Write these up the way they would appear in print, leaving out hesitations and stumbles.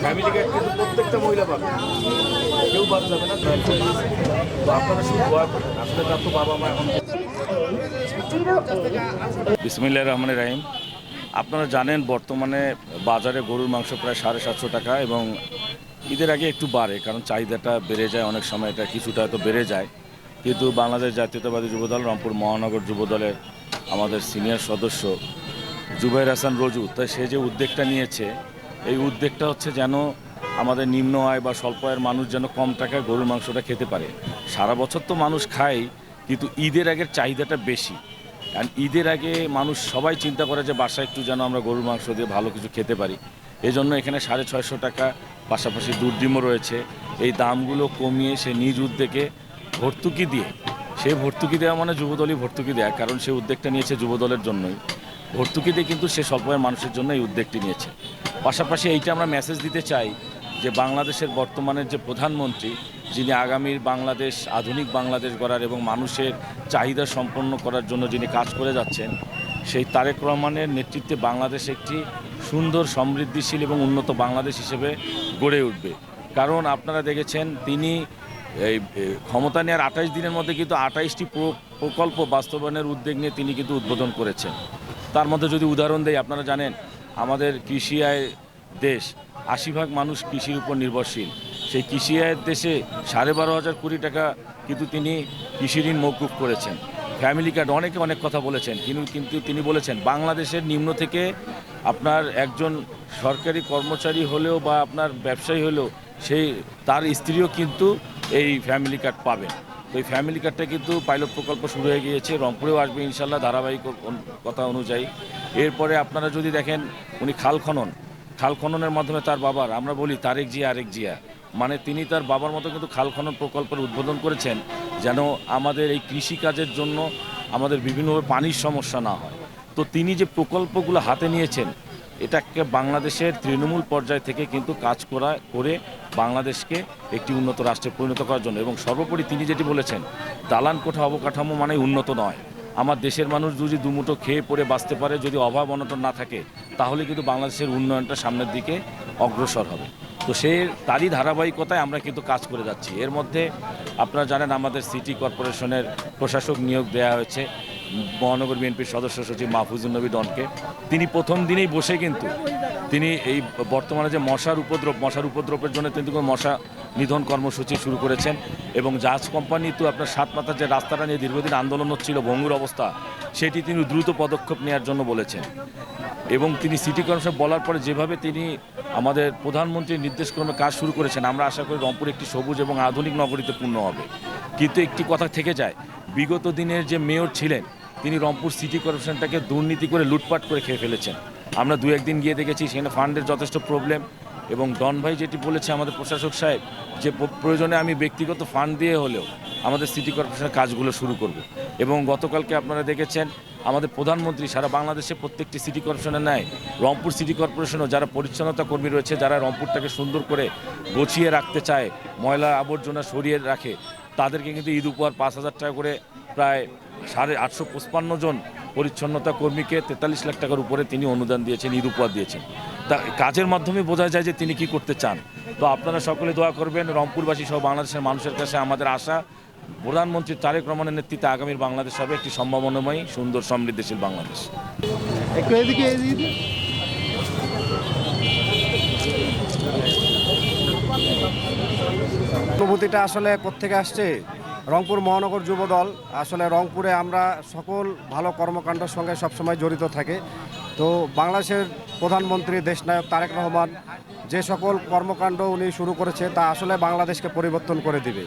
Family card কিন্তু প্রত্যেকটা মহিলা পাবে, কেউ বাদ যাবে না। তো আপনারা শুধু দোয়া করেন, আসলে তার তো বাবা মা এখন। বিসমিল্লাহির রহমানির রহিম। আপনারা জানেন বর্তমানে বাজারে গরুর মাংস প্রায় 750 টাকা, এবং ঈদের আগে একটু বাড়ে, কারণ চাহিদাটা বেড়ে যায়, অনেক সময় এটা কিছুটা হয়তো বেড়ে যায়। কিন্তু বাংলাদেশ জাতীয়তাবাদী যুবদল রংপুর মহানগর যুবদলের আমাদের সিনিয়র সদস্য জুবাইর হাসান রজু, তাই সে যে উদ্যোগটা নিয়েছে, এই উদ্যোগটা হচ্ছে যেন আমাদের নিম্ন আয় বা স্বল্প আয়ের মানুষ যেন কম টাকায় গরুর মাংসটা খেতে পারে। সারা বছর তো মানুষ খায়, কিন্তু ঈদের আগের চাহিদাটা বেশি। কারণ ঈদের আগে মানুষ সবাই চিন্তা করে যে বাসায় একটু যেন আমরা গরুর মাংস দিয়ে ভালো কিছু খেতে পারি। এই জন্য এখানে 650 টাকা, পাশাপাশি দুধ ডিমও রয়েছে। এই দামগুলো কমিয়ে সে নিজ উদ্যোগে ভর্তুকি দিয়ে, সে ভর্তুকি দেওয়া মানে যুবদলই ভর্তুকি দেয়, কারণ সে উদ্যোগটা নিয়েছে যুবদলের জন্যই। ভর্তুকি দিয়ে কিন্তু সে স্বল্প আয়ের মানুষের জন্য এই উদ্যোগটি নিয়েছে। পাশাপাশি এইটা আমরা মেসেজ দিতে চাই যে বাংলাদেশের বর্তমানের যে প্রধানমন্ত্রী, যিনি আগামীর বাংলাদেশ আধুনিক বাংলাদেশ গড়ার এবং মানুষের চাহিদা সম্পন্ন করার জন্য যিনি কাজ করে যাচ্ছেন, সেই তারেক রহমানের নেতৃত্বে বাংলাদেশ একটি সুন্দর, সমৃদ্ধিশীল এবং উন্নত বাংলাদেশ হিসেবে গড়ে উঠবে। কারণ আপনারা দেখেছেন তিনি এই ক্ষমতা নেওয়ার 28 দিনের মধ্যে কিন্তু 28টি প্রকল্প বাস্তবায়নের উদ্যোগ নিয়ে তিনি কিন্তু উদ্বোধন করেছেন। তার মধ্যে যদি উদাহরণ দেই, আপনারা জানেন আমাদের কৃষি আয় দেশ, 80% মানুষ কৃষির উপর নির্ভরশীল। সেই কৃষি আয়ের দেশে 12,500 কোটি টাকা কিন্তু তিনি কৃষি ঋণ মওকুফ করেছেন। ফ্যামিলি কার্ড, অনেকে অনেক কথা বলেছেন, কিন্তু তিনি বলেছেন বাংলাদেশের নিম্ন থেকে আপনার একজন সরকারি কর্মচারী হলেও বা আপনার ব্যবসায়ী হলেও সেই তার স্ত্রীও কিন্তু এই ফ্যামিলি কার্ড পাবেন। তো এই ফ্যামিলি কার্ডটা কিন্তু পাইলট প্রকল্প শুরু হয়ে গিয়েছে, রংপুরেও আসবে ইনশাল্লাহ ধারাবাহিক কথা অনুযায়ী। এরপরে আপনারা যদি দেখেন উনি খাল খননের মাধ্যমে তার বাবার, আমরা বলি তারেক জিয়া আরেক জিয়া, মানে তিনি তার বাবার মতো কিন্তু খাল খনন প্রকল্পের উদ্বোধন করেছেন, যেন আমাদের এই কৃষিকাজের জন্য আমাদের বিভিন্নভাবে পানির সমস্যা না হয়। তো তিনি যে প্রকল্পগুলো হাতে নিয়েছেন, এটাকে বাংলাদেশের তৃণমূল পর্যায় থেকে কিন্তু কাজ করে বাংলাদেশকে একটি উন্নত রাষ্ট্রে পরিণত করার জন্য। এবং সর্বোপরি তিনি যেটি বলেছেন, দালান কোঠা অবকাঠামো মানে উন্নত নয়। আমার দেশের মানুষ যদি দুমুঠো খেয়ে পড়ে বাঁচতে পারে, যদি অভাব অনটন না থাকে, তাহলে কিন্তু বাংলাদেশের উন্নয়নটা সামনের দিকে অগ্রসর হবে। তো তারই ধারাবাহিকতায় আমরা কিন্তু কাজ করে যাচ্ছি। এর মধ্যে আপনারা জানেন আমাদের সিটি কর্পোরেশনের প্রশাসক নিয়োগ দেওয়া হয়েছে মহানগর বিএনপির সদস্য সচিব মাহফুজুর নবী ডনকে। তিনি প্রথম দিনেই বসে কিন্তু তিনি এই বর্তমানে যে মশার উপদ্রবের জন্য কিন্তু মশা নিধন কর্মসূচি শুরু করেছেন। এবং জাহাজ কোম্পানি তো আপনার 7 মাথার যে রাস্তাটা নিয়ে দীর্ঘদিন আন্দোলন হচ্ছিল, ভঙ্গুর অবস্থা, সেটি তিনি দ্রুত পদক্ষেপ নেওয়ার জন্য বলেছেন। এবং তিনি সিটি কর্পোরেশন বলার পরে যেভাবে তিনি আমাদের প্রধানমন্ত্রীর নির্দেশক্রমে কাজ শুরু করেছেন, আমরা আশা করি রংপুর একটি সবুজ এবং আধুনিক নগরীতে পূর্ণ হবে। কিন্তু একটি কথা থেকে যায়, বিগত দিনের যে মেয়র ছিলেন, তিনি রংপুর সিটি কর্পোরেশনটাকে দুর্নীতি করে লুটপাট করে খেয়ে ফেলেছেন। আমরা 2-1 দিন গিয়ে দেখেছি সেখানে ফান্ডের যথেষ্ট প্রবলেম। এবং ডন ভাই যেটি বলেছে আমাদের প্রশাসক সাহেব, যে প্রয়োজনে আমি ব্যক্তিগত ফান্ড দিয়ে হলেও আমাদের সিটি কর্পোরেশনের কাজগুলো শুরু করব। এবং গতকালকে আপনারা দেখেছেন আমাদের প্রধানমন্ত্রী সারা বাংলাদেশে প্রত্যেকটি সিটি কর্পোরেশনের ন্যায় রংপুর সিটি কর্পোরেশনও যারা পরিচ্ছন্নতা কর্মী রয়েছে, যারা রংপুরটাকে সুন্দর করে গুছিয়ে রাখতে চায়, ময়লা আবর্জনা সরিয়ে রাখে, তাদেরকে কিন্তু ঈদ উপহার 5,000 টাকা করে প্রায় 855 জন পরিচ্ছন্নতা কর্মীকে 43 লাখ টাকার উপরে তিনি অনুদান দিয়েছেন, ঈদ উপহার দিয়েছেন। তা কাজের মাধ্যমে বোঝা যায় যে তিনি কি করতে চান। তো আপনারা সকলে দোয়া করবেন। রংপুরবাসী সহ বাংলাদেশের মানুষের কাছে আমাদের আশা, প্রধানমন্ত্রী তারেক রহমানের নেতৃত্বে আগামীর বাংলাদেশ হবে একটি সম্ভাবনাময়ী, সুন্দর, সমৃদ্ধিশীল বাংলাদেশ। একটু এদিকে অনুভূতিটা আসলে কোত্থেকে আসছে? রংপুর মহানগর যুবদল আসলে রংপুরে আমরা সকল ভালো কর্মকাণ্ডের সঙ্গে সবসময় জড়িত থাকে। তো বাংলাদেশের প্রধানমন্ত্রী দেশনায়ক তারেক রহমান যে সকল কর্মকাণ্ড উনি শুরু করেছে, তা আসলে বাংলাদেশকে পরিবর্তন করে দিবে।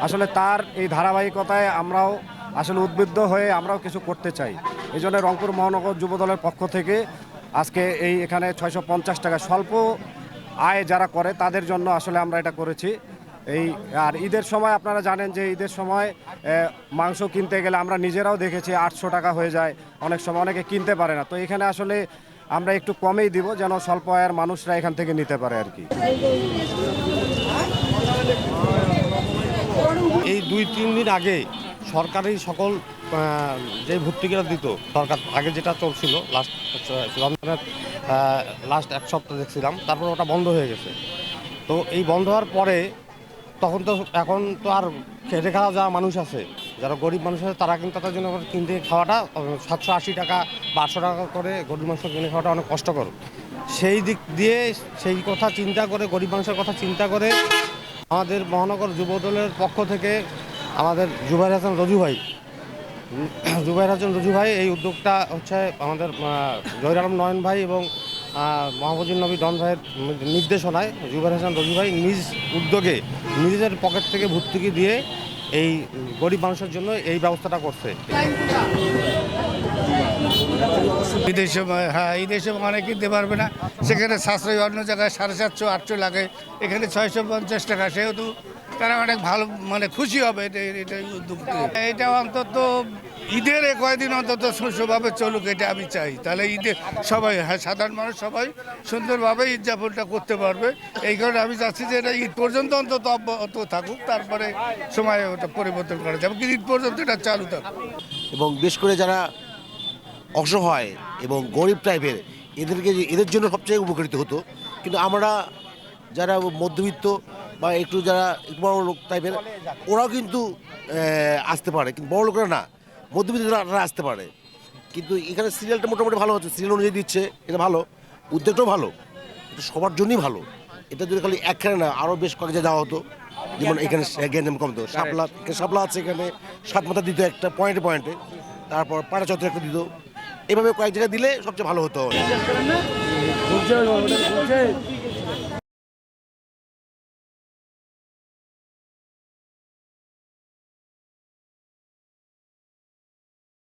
আসলে তার এই ধারাবাহিকতায় আমরাও আসলে উদ্বুদ্ধ হয়ে আমরাও কিছু করতে চাই। এই জন্য রংপুর মহানগর যুবদলের পক্ষ থেকে আজকে এখানে 650 টাকা স্বল্প আয় যারা করে তাদের জন্য আসলে আমরা এটা করেছি। আর ঈদের সময় আপনারা জানেন যে ঈদের সময় মাংস কিনতে গেলে আমরা নিজেরাও দেখেছি 800 টাকা হয়ে যায়, অনেক সময় অনেকে কিনতে পারে না। তো এখানে আসলে আমরা একটু কমেই দিব, যেন স্বল্প আয়ের মানুষরা এখান থেকে নিতে পারে আর কি। এই 2-3 দিন আগে সরকারি সকল যে ভর্তুকিটা দিত সরকার, আগে যেটা চলছিল লাস্ট রমজানের লাস্ট 1 সপ্তাহ দেখছিলাম, তারপর ওটা বন্ধ হয়ে গেছে। তো এই বন্ধ হওয়ার পরে তখন তো এখন তো আর খেটে খাওয়া যাওয়া মানুষ আছে, যারা গরিব মানুষ আছে তারা কিন্তু তাদের জন্য কিনতে খাওয়াটা 780 টাকা বা 800 টাকা করে গরিব মাংস কিনে খাওয়াটা অনেক কষ্টকর। সেই দিক দিয়ে সেই কথা চিন্তা করে, গরিব মানুষের কথা চিন্তা করে আমাদের মহানগর যুবদলের পক্ষ থেকে আমাদের জুবাইর হাসান রজু ভাই এই উদ্যোগটা হচ্ছে আমাদের জহির আলম নয়ন ভাই এবং মোহাম্মদুল নবী ডন ভাইয়ের নির্দেশনায় জুবাইর হাসান রজু ভাই নিজ উদ্যোগে নিজেদের পকেট থেকে ভর্তুকি দিয়ে এই গরিব মানুষের জন্য এই ব্যবস্থাটা করছে। ঈদের সময়, হ্যাঁ ঈদের সময় অনেক কিনতে পারবে না, সেখানে সাশ্রয়ী অন্য জায়গায় 750-800 লাগে, এখানে 650 টাকা, সেহেতু তারা অনেক ভালো মানে খুশি হবে এটা উদ্যোগ নিয়ে। এটা অন্তত ঈদের কয়েকদিন অন্তত সুষ্ঠুভাবে চলুক, এটা আমি চাই। তাহলে ঈদে সবাই, হ্যাঁ সাধারণ মানুষ সবাই সুন্দরভাবে ঈদ যাপনটা করতে পারবে। এই কারণে আমি চাচ্ছি যে এটা ঈদ পর্যন্ত অন্তত অব্যাহত থাকুক, তারপরে সময় ওটা পরিবর্তন করা যাবে, কিন্তু ঈদ পর্যন্ত এটা চালু থাকুক। এবং বিশেষ করে যারা অসহায় এবং গরিব টাইপের এদের জন্য সবচেয়ে উপকৃত হতো। কিন্তু আমরা যারা মধ্যবিত্ত বা একটু যারা একটু বড় লোক টাইপের, ওরাও কিন্তু আসতে পারে, কিন্তু বড় লোকরা না, মধ্যবিত্ত যারা আসতে পারে। কিন্তু এখানে সিরিয়ালটা মোটামুটি ভালো হচ্ছে, সিরিয়াল অনুযায়ী দিচ্ছে, এটা ভালো, উদ্যোগটাও ভালো, এটা সবার জন্যই ভালো। এটা যদি খালি একখানে না আরও বেশ কয়েক জায়গায় দেওয়া হতো, যেমন এখানে গ্যাঞ্জাম কমতো, শাপলা আছে, এখানে সাতমাথা দিত একটা পয়েন্টে পয়েন্টে, তারপর পাড়া চত্বর একটা দিত, এভাবে কয়েক জায়গায় দিলে সবচেয়ে ভালো হতো।